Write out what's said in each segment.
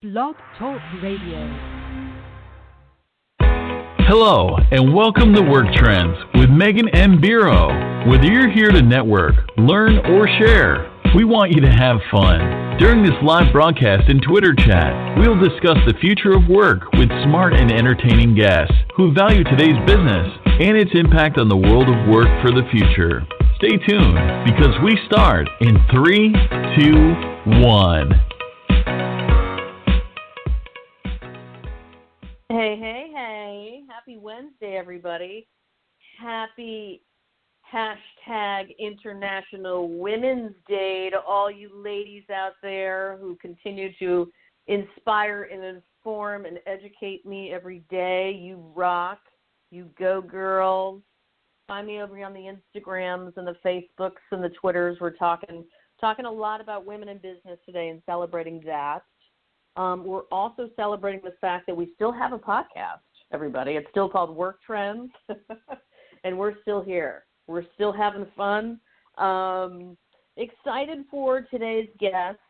Blog Talk Radio. Hello, and welcome to Work Trends with Meghan M. Biro. Whether you're here to network, learn, or share, we want you to have fun. During this live broadcast and Twitter chat, we'll discuss the future of work with smart and entertaining guests who value today's business and its impact on the world of work for the future. Stay tuned, because we start in 3, 2, 1. Hey. Happy Wednesday, everybody. Happy International Women's Day to all you ladies out there who continue to inspire and inform and educate me every day. You rock. You go, girls. Find me over on the Instagrams and the Facebooks and the Twitters. We're talking a lot about women in business today and celebrating that. We're also celebrating the fact that we still have a podcast, everybody. It's still called Work Trends, and we're still here. We're still having fun. Excited for today's guest.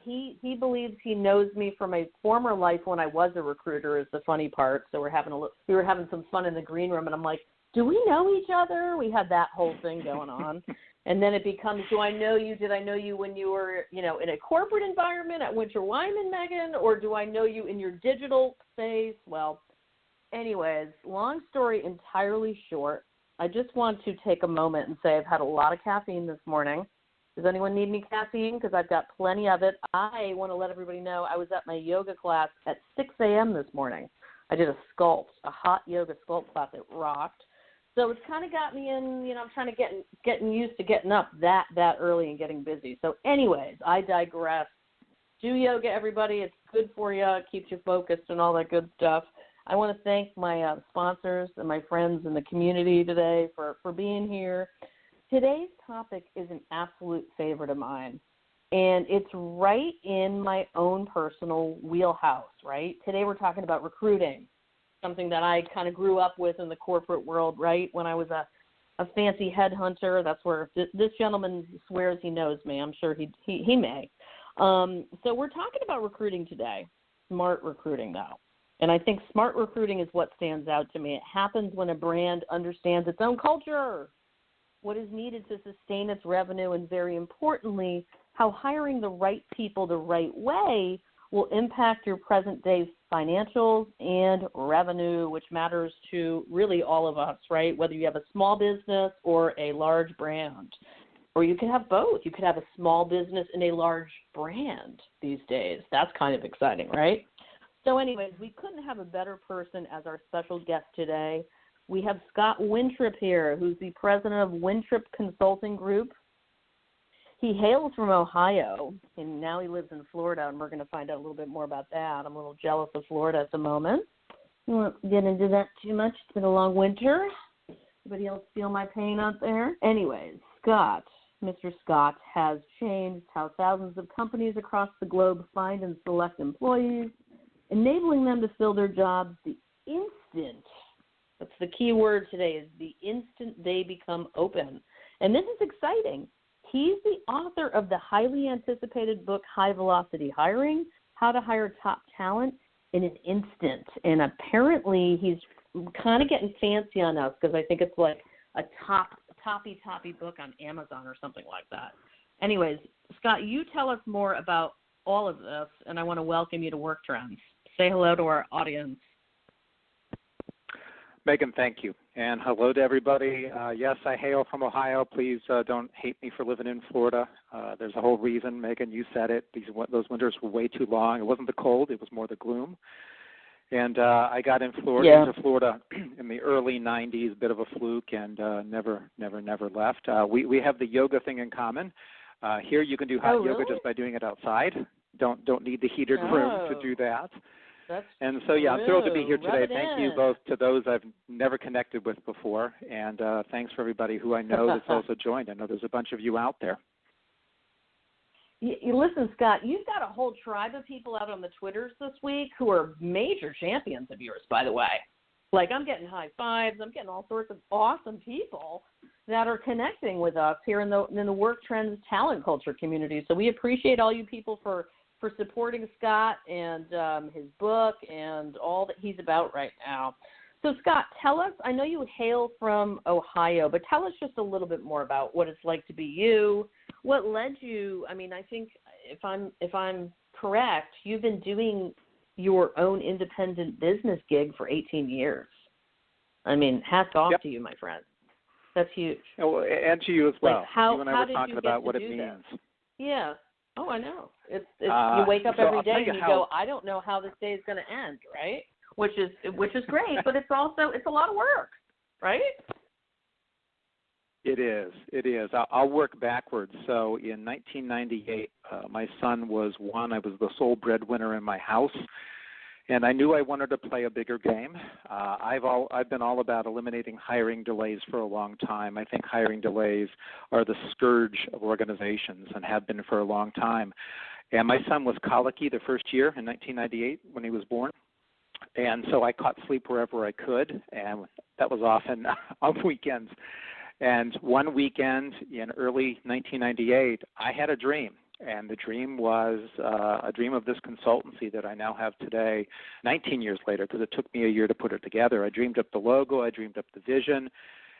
He believes he knows me from a former life when I was a recruiter, is the funny part. So we were having some fun in the green room, and I'm like, do we know each other? We had that whole thing going on. And then it becomes, do I know you? Did I know you when you were, in a corporate environment at Winter Wyman, Meghan? Or do I know you in your digital space? Well, anyways, long story entirely short, I just want to take a moment and say I've had a lot of caffeine this morning. Does anyone need any caffeine? Because I've got plenty of it. I want to let everybody know I was at my yoga class at 6 a.m. this morning. I did a hot yoga sculpt class. It rocked. So it's kind of got me in, I'm trying to getting used to getting up that early and getting busy. So anyways, I digress. Do yoga, everybody. It's good for you. It keeps you focused and all that good stuff. I want to thank my sponsors and my friends in the community today for being here. Today's topic is an absolute favorite of mine, and it's right in my own personal wheelhouse, right? Today we're talking about recruiting. Something that I kind of grew up with in the corporate world, right? When I was a fancy headhunter, that's where this gentleman swears he knows me. I'm sure he may. So we're talking about recruiting today, smart recruiting though. And I think smart recruiting is what stands out to me. It happens when a brand understands its own culture, what is needed to sustain its revenue, and very importantly, how hiring the right people the right way will impact your present-day financials and revenue, which matters to really all of us, right? Whether you have a small business or a large brand. Or you can have both. You could have a small business and a large brand these days. That's kind of exciting, right? So anyways, we couldn't have a better person as our special guest today. We have Scott Wintrip here, who's the president of Wintrip Consulting Group. He hails from Ohio, and now he lives in Florida, and we're going to find out a little bit more about that. I'm a little jealous of Florida at the moment. I won't get into that too much. It's been a long winter. Anybody else feel my pain out there? Anyways, Mr. Scott has changed how thousands of companies across the globe find and select employees, enabling them to fill their jobs the instant. That's the key word today, is the instant they become open. And this is exciting. He's the author of the highly anticipated book, High Velocity Hiring, How to Hire Top Talent in an Instant. And apparently he's kind of getting fancy on us, because I think it's like a toppy book on Amazon or something like that. Anyways, Scott, you tell us more about all of this, and I want to welcome you to Work Trends. Say hello to our audience. Meghan, thank you. And hello to everybody. Yes, I hail from Ohio. Please don't hate me for living in Florida. There's a whole reason, Meghan, you said it. Those winters were way too long. It wasn't the cold. It was more the gloom. And I got into Florida in the early 90s, a bit of a fluke, and never left. We have the yoga thing in common. Here you can do hot yoga just by doing it outside. Don't need the heated room to do that. I'm thrilled to be here today. Thank you both to those I've never connected with before, and thanks for everybody who I know that's also joined. I know there's a bunch of you out there. You listen, Scott, you've got a whole tribe of people out on the Twitters this week who are major champions of yours, by the way. Like, I'm getting high fives. I'm getting all sorts of awesome people that are connecting with us here in the Work Trends talent culture community. So we appreciate all you people for for supporting Scott and his book and all that he's about right now. So, Scott, tell us, I know you hail from Ohio, but tell us just a little bit more about what it's like to be you. What led you, I mean, I think if I'm correct, you've been doing your own independent business gig for 18 years. I mean, hats off to you, my friend. That's huge. Oh, and to you as well. Like how, you and I were talking about what it means. Yeah. Oh, I know. It's you wake up every day and you go, I don't know how this day is going to end, right? Which is great, but it's a lot of work, right? It is. I'll work backwards. So in 1998, my son was one. I was the sole breadwinner in my house, and I knew I wanted to play a bigger game. I've been all about eliminating hiring delays for a long time. I think hiring delays are the scourge of organizations and have been for a long time. And my son was colicky the first year in 1998 when he was born. And so I caught sleep wherever I could, and that was often on weekends. And one weekend in early 1998, I had a dream, and the dream was a dream of this consultancy that I now have today, 19 years later, because it took me a year to put it together. I dreamed up the logo, I dreamed up the vision,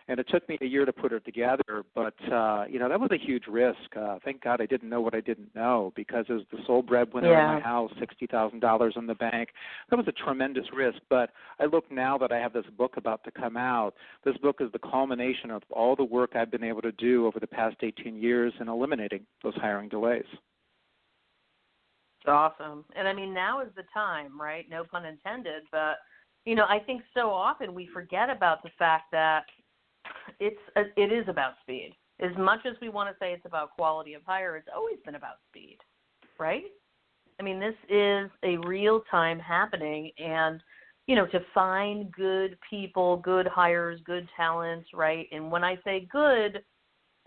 and it took me a year to put it together. But, that was a huge risk. Thank God I didn't know what I didn't know, because as the sole breadwinner in my house, $60,000 in the bank, that was a tremendous risk. But I look now that I have this book about to come out. This book is the culmination of all the work I've been able to do over the past 18 years in eliminating those hiring delays. It's awesome. And, I mean, now is the time, right? No pun intended. But, I think so often we forget about the fact that it is about speed. As much as we want to say it's about quality of hire, it's always been about speed, right? I mean, this is a real time happening, and, to find good people, good hires, good talents, right? And when I say good,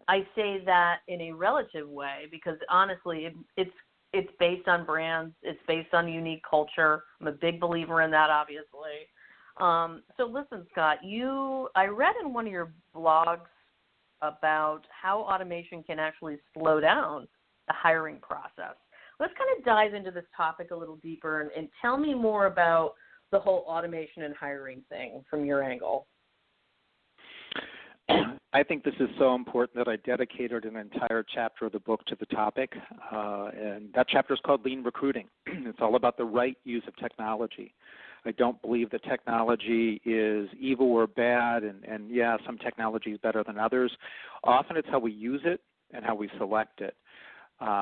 I say that in a relative way, because honestly, it's based on brands, it's based on unique culture. I'm a big believer in that, obviously. So listen, Scott, I read in one of your blogs about how automation can actually slow down the hiring process. Let's kind of dive into this topic a little deeper and tell me more about the whole automation and hiring thing from your angle. I think this is so important that I dedicated an entire chapter of the book to the topic, and that chapter is called Lean Recruiting. It's all about the right use of technology. I don't believe that technology is evil or bad, and some technology is better than others. Often it's how we use it and how we select it.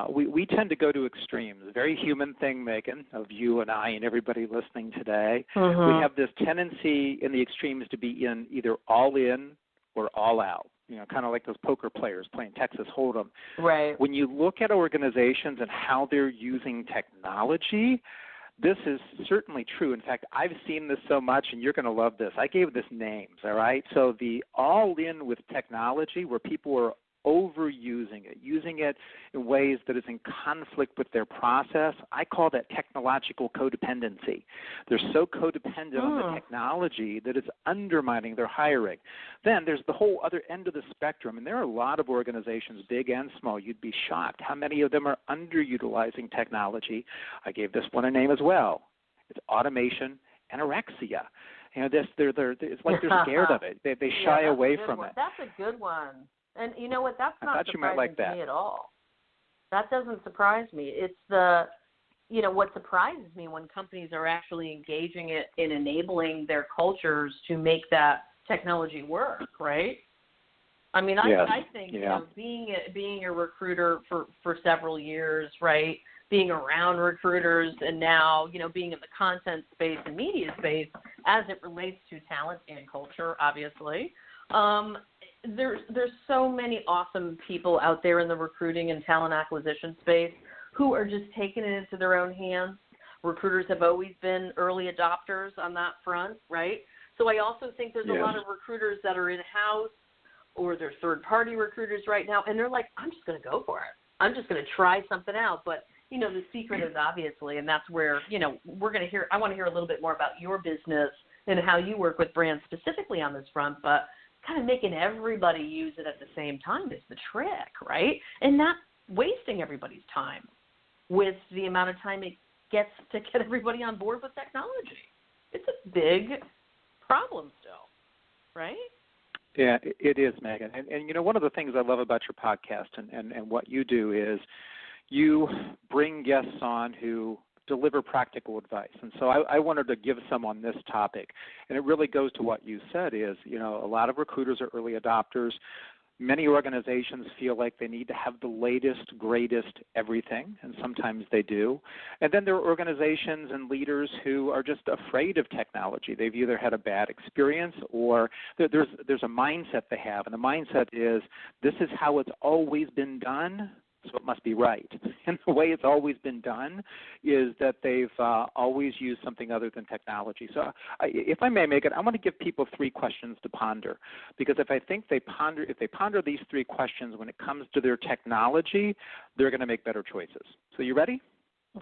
We tend to go to extremes. A very human thing, Megan, of you and I and everybody listening today. Mm-hmm. We have this tendency in the extremes to be in either all in or all out. Kind of like those poker players playing Texas Hold'em. Right. When you look at organizations and how they're using technology, this is certainly true. In fact, I've seen this so much, and you're going to love this. I gave this names, all right? So the all-in with technology, where people are overusing it, using it in ways that is in conflict with their process, I call that technological codependency. They're so codependent on the technology that it's undermining their hiring. Then there's the whole other end of the spectrum, and there are a lot of organizations, big and small. You'd be shocked how many of them are underutilizing technology. I gave this one a name as well. It's automation anorexia. It's like they're scared of it. They shy away from it. That's a good one. And you know what? That's not surprising to me at all. That doesn't surprise me. It's what surprises me when companies are actually engaging it in enabling their cultures to make that technology work, right? I mean, I think being a recruiter for several years, right, being around recruiters, and now, being in the content space and media space as it relates to talent and culture, obviously, there's so many awesome people out there in the recruiting and talent acquisition space who are just taking it into their own hands. Recruiters have always been early adopters on that front, right? So I also think there's a lot of recruiters that are in-house or they're third-party recruiters right now, and they're like, I'm just going to go for it. I'm just going to try something out. But, the secret is obviously, and that's where, I want to hear a little bit more about your business and how you work with brands specifically on this front, but kind of making everybody use it at the same time is the trick, right? And not wasting everybody's time. with the amount of time it gets to get everybody on board with technology. It's a big problem still, right? Yeah, it is, Megan. And you know, one of the things I love about your podcast and what you do is you bring guests on who deliver practical advice. And so I wanted to give some on this topic. And it really goes to what you said is, you know, a lot of recruiters are early adopters. Many organizations feel like they need to have the latest, greatest everything, and sometimes they do. And then there are organizations and leaders who are just afraid of technology. They've either had a bad experience or there's a mindset they have, and the mindset is this is how it's always been done, so it must be right. And the way it's always been done is that they've always used something other than technology. So if I may, Megan, I want to give people 3 questions to ponder, because if they ponder these 3 questions when it comes to their technology, they're going to make better choices. So you ready?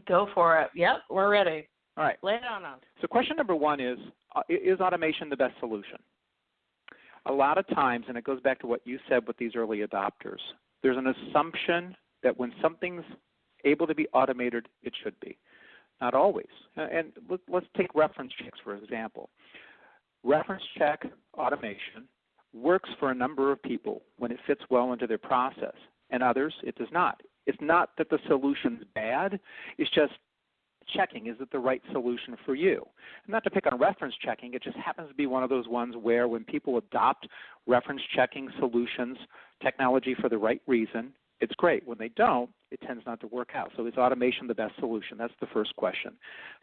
Go for it. Yep, we're ready. All right. Lay it on us. So question number 1 is automation the best solution? A lot of times, and it goes back to what you said with these early adopters, there's an assumption that when something's able to be automated, it should be. Not always. And let's take reference checks, for example. Reference check automation works for a number of people when it fits well into their process, and others it does not. It's not that the solution's bad. It's just checking, is it the right solution for you? And not to pick on reference checking, it just happens to be one of those ones where when people adopt reference checking solutions, technology for the right reason, it's great. When they don't, it tends not to work out. So is automation the best solution? That's the first question.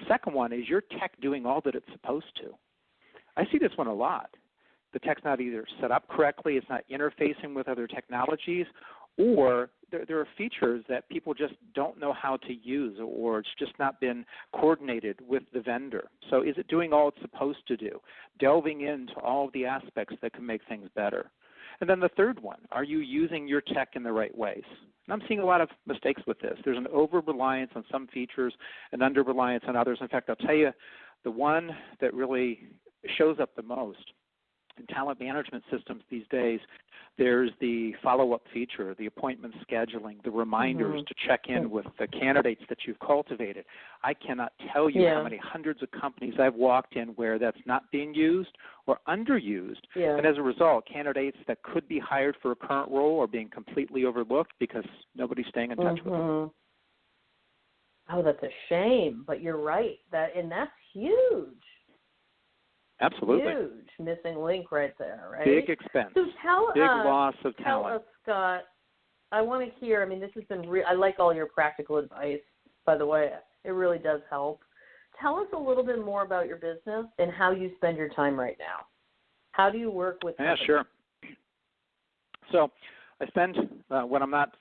Second one, is your tech doing all that it's supposed to? I see this one a lot. The tech's not either set up correctly, it's not interfacing with other technologies, or there are features that people just don't know how to use, or it's just not been coordinated with the vendor. So is it doing all it's supposed to do? Delving into all of the aspects that can make things better. And then the third one, are you using your tech in the right ways? And I'm seeing a lot of mistakes with this. There's an over-reliance on some features and under-reliance on others. In fact, I'll tell you, the one that really shows up the most in talent management systems these days, there's the follow-up feature, the appointment scheduling, the reminders to check in with the candidates that you've cultivated. I cannot tell you how many hundreds of companies I've walked in where that's not being used or underused. And as a result, candidates that could be hired for a current role are being completely overlooked because nobody's staying in touch with them. Oh, that's a shame, but you're right. And that's huge. Absolutely. Huge missing link right there, right? Big expense. So big loss of talent. Tell us, Scott, I want to hear, I mean, this has been I like all your practical advice, by the way. It really does help. Tell us a little bit more about your business and how you spend your time right now. How do you work with companies? Yeah, sure. So I spend, when I'm not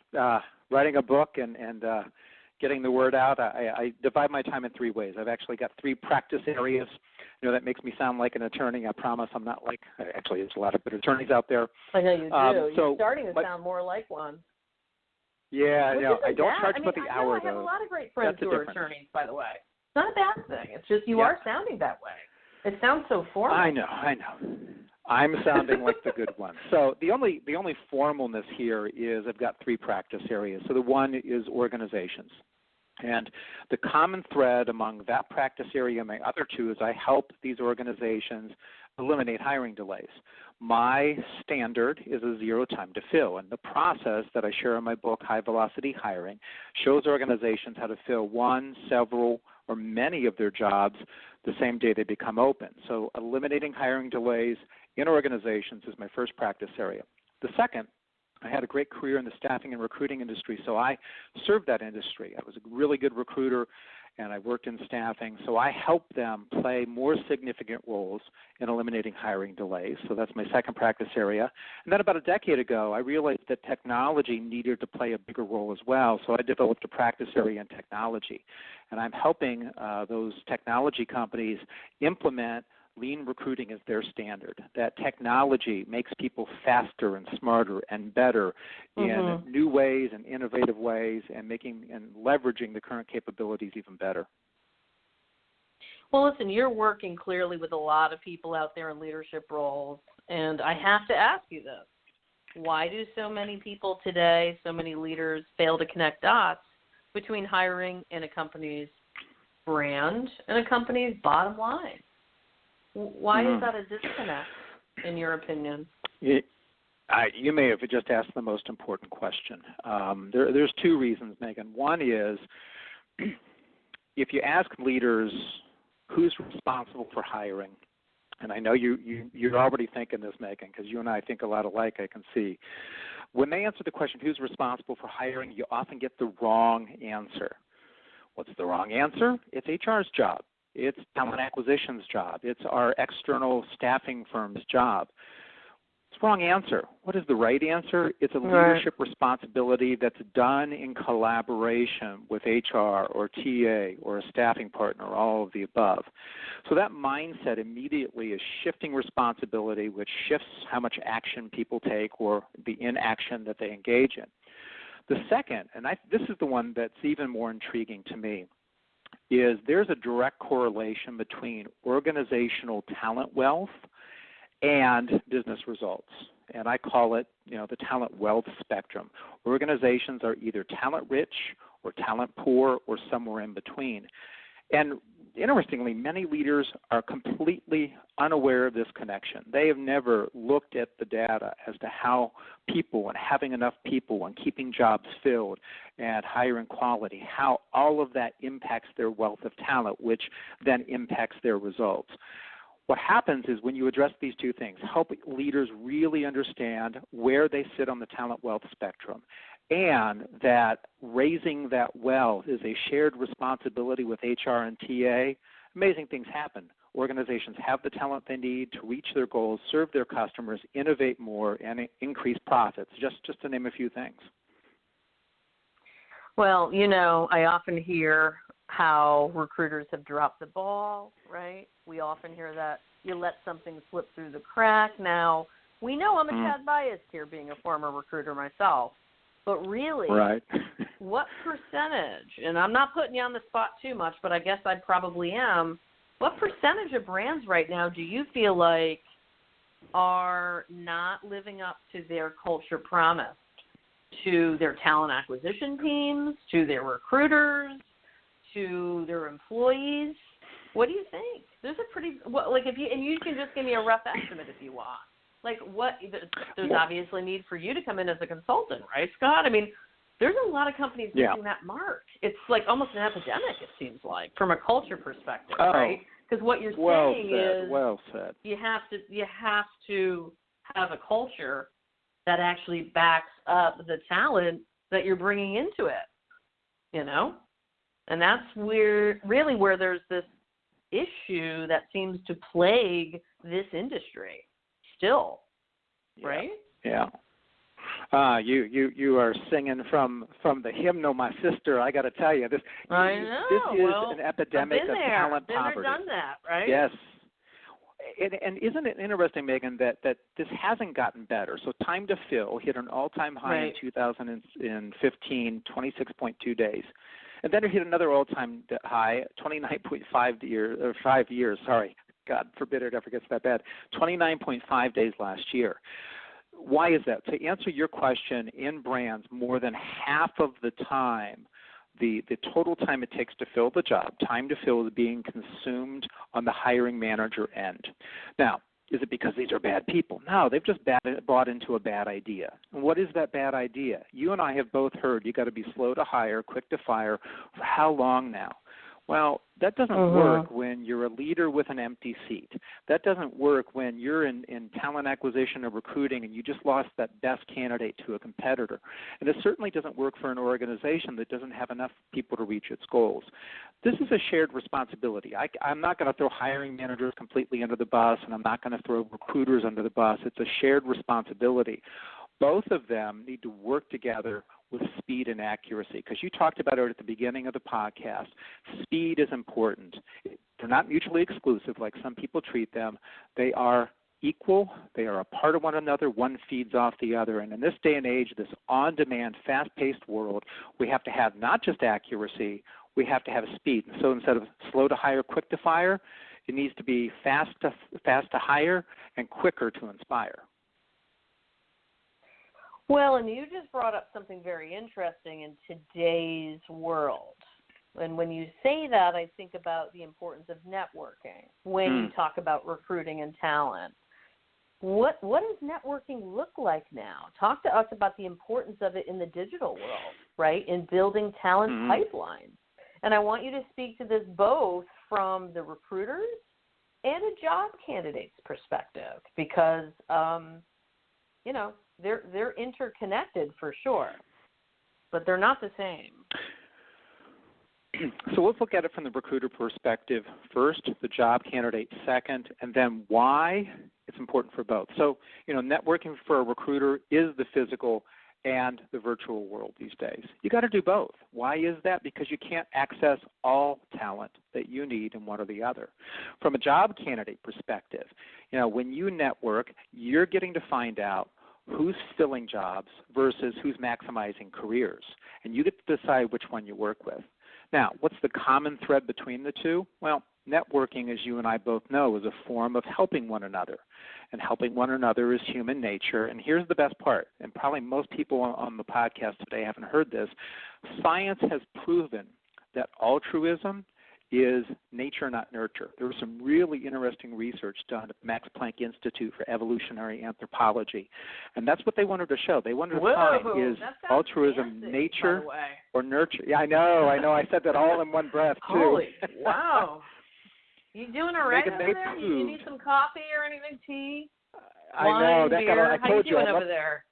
writing a book and getting the word out, I divide my time in 3 ways. I've actually got 3 practice areas. You know, that makes me sound like an attorney. I promise I'm not like, actually, there's a lot of good attorneys out there. I know you do. So, you're starting to sound more like one. Yeah, no, I don't charge by the hour, though. I have a lot of great friends who are attorneys, by the way. It's not a bad thing. It's just you are sounding that way. It sounds so formal. I know. I'm sounding like the good one. So the only formalness here is I've got 3 practice areas. So the one is organizations. And the common thread among that practice area and my other 2 is I help these organizations eliminate hiring delays. My standard is a 0 time to fill, and the process that I share in my book, High Velocity Hiring, shows organizations how to fill one, several, or many of their jobs the same day they become open. So eliminating hiring delays in organizations is my first practice area. The second, I had a great career in the staffing and recruiting industry, so I served that industry. I was a really good recruiter, and I worked in staffing, so I helped them play more significant roles in eliminating hiring delays. So that's my second practice area. And then about a decade ago, I realized that technology needed to play a bigger role as well, so I developed a practice area in technology. And I'm helping those technology companies implement lean recruiting as their standard. That technology makes people faster and smarter and better in new ways and innovative ways, and making and leveraging the current capabilities even better. Well, listen, you're working clearly with a lot of people out there in leadership roles, and I have to ask you this. Why do so many people today, so many leaders, fail to connect dots between hiring and a company's brand and a company's bottom line. Why is that a disconnect, in your opinion? You may have just asked the most important question. There's two reasons, Megan. One is if you ask leaders who's responsible for hiring, and I know you're already thinking this, Megan, because you and I think a lot alike, I can see. When they answer the question, who's responsible for hiring, you often get the wrong answer. What's the wrong answer? It's HR's job. It's talent acquisition's job. It's our external staffing firm's job. It's the wrong answer. What is the right answer? It's a leadership responsibility that's done in collaboration with HR or TA or a staffing partner, or all of the above. So that mindset immediately is shifting responsibility, which shifts how much action people take or the inaction that they engage in. The second, and this is the one that's even more intriguing to me, is there's a direct correlation between organizational talent wealth and business results. And I call it, the talent wealth spectrum. Organizations are either talent rich or talent poor or somewhere in between. And interestingly, many leaders are completely unaware of this connection. They have never looked at the data as to how people and having enough people and keeping jobs filled and hiring quality, how all of that impacts their wealth of talent, which then impacts their results. What happens is when you address these two things, help leaders really understand where they sit on the talent wealth spectrum, and that raising that wealth is a shared responsibility with HR and TA, amazing things happen. Organizations have the talent they need to reach their goals, serve their customers, innovate more, and increase profits, just to name a few things. Well, I often hear how recruiters have dropped the ball, right? We often hear that you let something slip through the crack. Now, we know I'm a tad biased here, being a former recruiter myself, but really, what percentage, and I'm not putting you on the spot too much, but I guess I probably am, what percentage of brands right now do you feel like are not living up to their culture promise, to their talent acquisition teams, to their recruiters, to their employees? What do you think? There's a pretty and you can just give me a rough estimate if you want. There's obviously need for you to come in as a consultant, right, Scott? I mean, there's a lot of companies missing that mark. It's like almost an epidemic, it seems like, from a culture perspective, right? Because what you're saying is, you have to have a culture that actually backs up the talent that you're bringing into it, And that's where there's this issue that seems to plague this industry still, right? Yeah. You are singing from the hymnal, my sister. I got to tell you, this is an epidemic of talent poverty. Been there, done that, right? Yes. And isn't it interesting, Megan, that this hasn't gotten better? So time to fill hit an all-time high in 2015, 26.2 days. And then it hit another all-time high, 5 years. God forbid it ever gets that bad. 29.5 days last year. Why is that? To answer your question, in brands, more than half of the time, the total time it takes to fill the job, time to fill, is being consumed on the hiring manager end. Now, is it because these are bad people? No, they've just bought into a bad idea. And what is that bad idea? You and I have both heard you got to be slow to hire, quick to fire. For how long now? Well, that doesn't work when you're a leader with an empty seat. That doesn't work when you're in talent acquisition or recruiting and you just lost that best candidate to a competitor. And it certainly doesn't work for an organization that doesn't have enough people to reach its goals. This is a shared responsibility. I'm not going to throw hiring managers completely under the bus, and I'm not going to throw recruiters under the bus. It's a shared responsibility. Both of them need to work together with speed and accuracy, because you talked about it at the beginning of the podcast. Speed is important. They're not mutually exclusive like some people treat them. They are equal. They are a part of one another. One feeds off the other. And in this day and age, this on-demand, fast-paced world, we have to have not just accuracy, we have to have speed. So instead of slow to hire, quick to fire, it needs to be fast to hire and quicker to inspire. Well, and you just brought up something very interesting in today's world. And when you say that, I think about the importance of networking when you talk about recruiting and talent. What does networking look like now? Talk to us about the importance of it in the digital world, right, in building talent pipelines. And I want you to speak to this both from the recruiters and a job candidate's perspective because, they're interconnected for sure, but they're not the same. So let's look at it from the recruiter perspective first, the job candidate second, and then why it's important for both. So, networking for a recruiter is the physical and the virtual world these days. You got to do both. Why is that? Because you can't access all talent that you need in one or the other. From a job candidate perspective, when you network, you're getting to find out who's filling jobs versus who's maximizing careers, and you get to decide which one you work with. Now, what's the common thread between the two? Well, networking, as you and I both know, is a form of helping one another. And helping one another is human nature. And here's the best part, and probably most people on the podcast today haven't heard this. Science has proven that altruism is nature, not nurture. There was some really interesting research done at the Max Planck Institute for Evolutionary Anthropology, and that's what they wanted to show. They wanted to find is altruism fancy, nature by the way. or nurture. Yeah, I know. I said that all in one breath, too. Holy, wow. You doing all right Megan, over there? You need some coffee or anything, tea? I wine, know. beer? I How told you you. doing over there?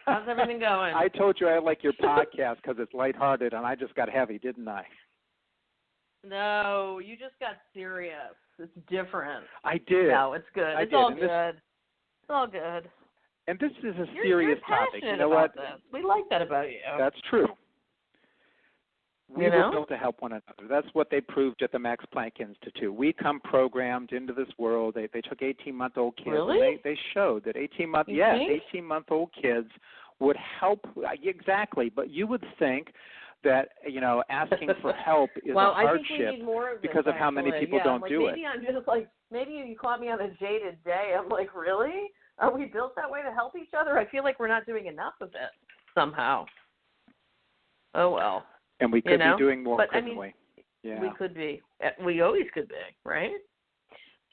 How's everything going? I told you I like your podcast because it's lighthearted, and I just got heavy, didn't I? No, you just got serious. It's different. I did. No, it's good. It's all good. It's all good. And this is a You're serious topic. You know about what? This. We like that about you. That's true. We were built to help one another. That's what they proved at the Max Planck Institute. We come programmed into this world. They took 18-month-old kids. Really? And they showed that 18-month-old kids would help. Exactly. But you would think that, asking for help is a hardship I think we need more of this, because of how many people don't do it. Maybe you caught me on a jaded day. I'm like, really? Are we built that way to help each other? I feel like we're not doing enough of it somehow. Oh, well. And we could be doing more, but, couldn't we? Yeah. We could be. We always could be, right?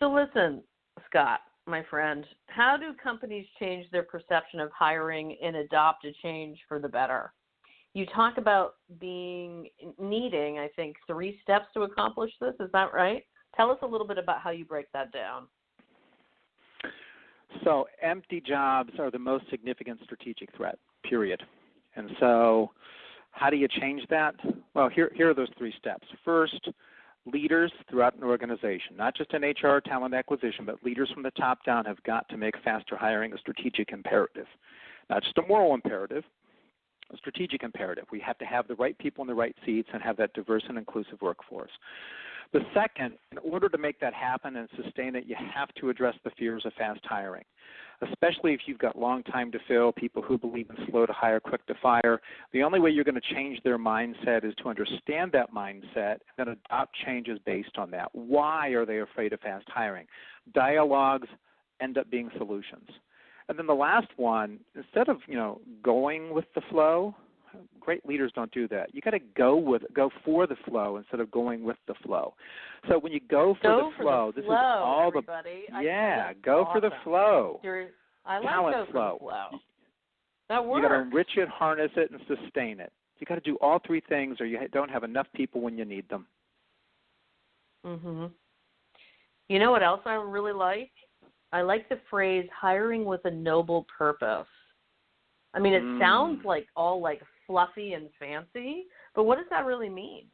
So listen, Scott, my friend, how do companies change their perception of hiring and adopt a change for the better? You talk about needing, I think, 3 steps to accomplish this. Is that right? Tell us a little bit about how you break that down. So empty jobs are the most significant strategic threat, period. And so how do you change that? Well, here are those 3 steps. First, leaders throughout an organization, not just in HR talent acquisition, but leaders from the top down have got to make faster hiring a strategic imperative, not just a moral imperative, a strategic imperative. We have to have the right people in the right seats and have that diverse and inclusive workforce. The second, in order to make that happen and sustain it, you have to address the fears of fast hiring, especially if you've got long time to fill, people who believe in slow to hire, quick to fire. The only way you're going to change their mindset is to understand that mindset and then adopt changes based on that. Why are they afraid of fast hiring? Dialogues end up being solutions. And then the last one, instead of, going with the flow, great leaders don't do that. You got to go for the flow instead of going with the flow. So when you go for the flow, this is all everybody. Go for the flow. I like talent go for flow. the flow. That works. You got to enrich it, harness it, and sustain it. You got to do all 3 things, or you don't have enough people when you need them. Mhm. You know what else I really like? I like the phrase "hiring with a noble purpose." I mean, it sounds like all fluffy and fancy, but what does that really mean?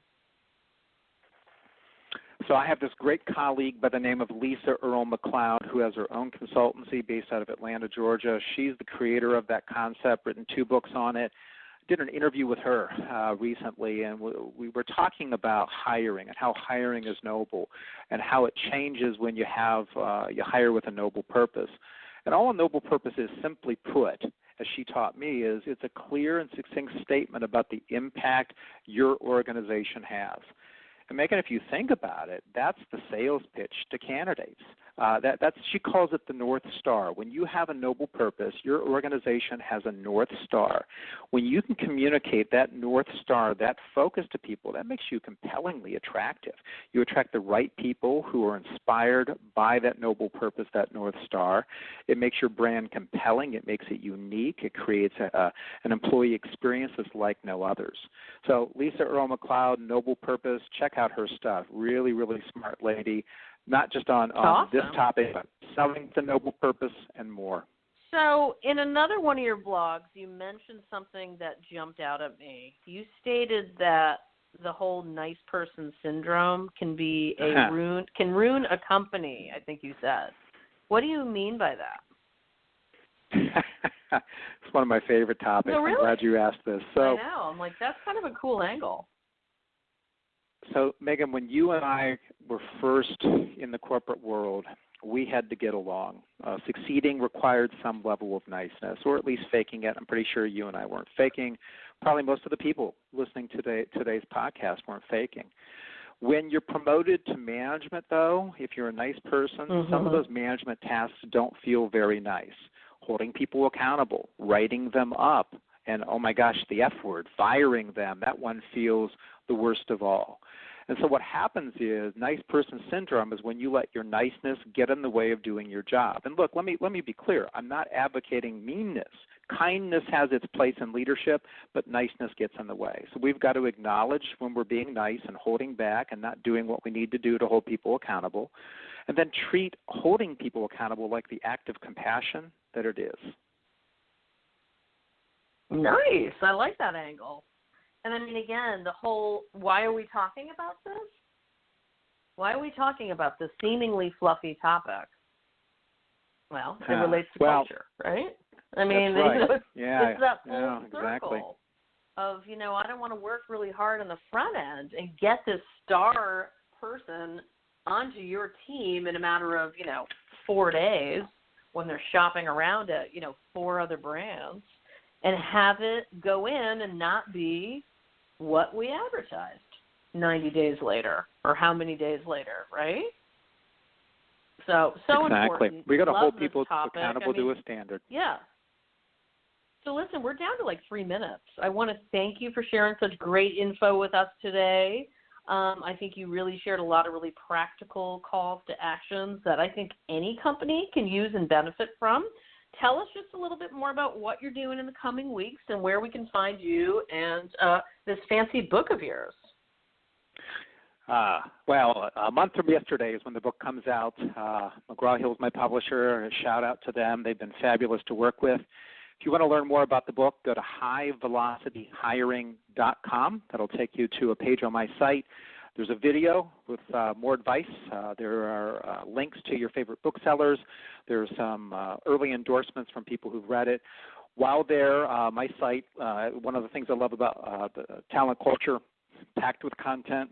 So I have this great colleague by the name of Lisa Earl McLeod, who has her own consultancy based out of Atlanta, Georgia. She's the creator of that concept, written 2 books on it. Did an interview with her recently, and we were talking about hiring and how hiring is noble and how it changes when you hire with a noble purpose. And all a noble purpose is, simply put, as she taught me, is it's a clear and succinct statement about the impact your organization has. And Megan, if you think about it, that's the sales pitch to candidates. That's she calls it the North Star. When you have a noble purpose, your organization has a North Star. When you can communicate that North Star, that focus to people, that makes you compellingly attractive. You attract the right people who are inspired by that noble purpose, that North Star. It makes your brand compelling. It makes it unique. It creates an employee experience that's like no others. So Lisa Earle McLeod, Noble Purpose, check out her stuff. Really, really smart lady. Not just on awesome. This topic, but selling the noble purpose and more. So in another one of your blogs, you mentioned something that jumped out at me. You stated that the whole nice person syndrome can be can ruin a company, I think you said. What do you mean by that? It's one of my favorite topics. No, really? I'm glad you asked this. So, I know. I'm like, that's kind of a cool angle. So, Megan, when you and I were first in the corporate world, we had to get along. Succeeding required some level of niceness, or at least faking it. I'm pretty sure you and I weren't faking. Probably most of the people listening to today's podcast weren't faking. When you're promoted to management, though, if you're a nice person, some of those management tasks don't feel very nice. Holding people accountable, writing them up, and, oh my gosh, the F word, firing them, that one feels the worst of all. And so what happens is nice person syndrome is when you let your niceness get in the way of doing your job. And look, let me be clear. I'm not advocating meanness. Kindness has its place in leadership, but niceness gets in the way. So we've got to acknowledge when we're being nice and holding back and not doing what we need to do to hold people accountable, and then treat holding people accountable like the act of compassion that it is. Nice. I like that angle. And I mean, again, the whole, why are we talking about this? Why are we talking about this seemingly fluffy topic? Well, it relates to culture, right? I mean, right. It's that full circle exactly. of, I don't want to work really hard on the front end and get this star person onto your team in a matter of, 4 days when they're shopping around at, 4 other brands, and have it go in and not be what we advertised 90 days later or how many days later, right? So exactly. important. We got to hold people topic. accountable to a standard. Yeah. So listen, we're down to like 3 minutes. I want to thank you for sharing such great info with us today. I think you really shared a lot of really practical calls to actions that I think any company can use and benefit from. Tell us just a little bit more about what you're doing in the coming weeks and where we can find you and this fancy book of yours. Well, a month from yesterday is when the book comes out. McGraw-Hill's my publisher. A shout out to them. They've been fabulous to work with. If you want to learn more about the book, go to highvelocityhiring.com. That'll take you to a page on my site. There's a video with more advice. There are links to your favorite booksellers. There's some early endorsements from people who've read it. While there, my site, one of the things I love about the talent culture, packed with content.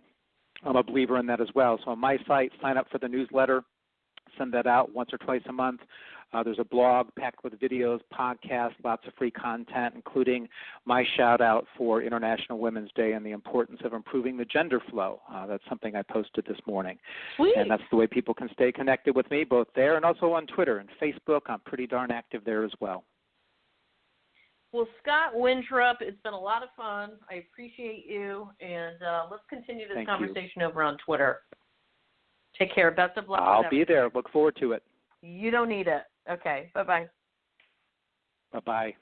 I'm a believer in that as well. So on my site, sign up for the newsletter. Send that out once or twice a month. There's a blog packed with videos, podcasts, lots of free content, including my shout-out for International Women's Day and the importance of improving the gender flow. That's something I posted this morning. Sweet. And that's the way people can stay connected with me, both there and also on Twitter and Facebook. I'm pretty darn active there as well. Well, Scott Wintrip, it's been a lot of fun. I appreciate you, and let's continue this conversation over on Twitter. Take care. Best of luck. I'll be there. Look forward to it. You don't need it. Okay. Bye-bye. Bye-bye.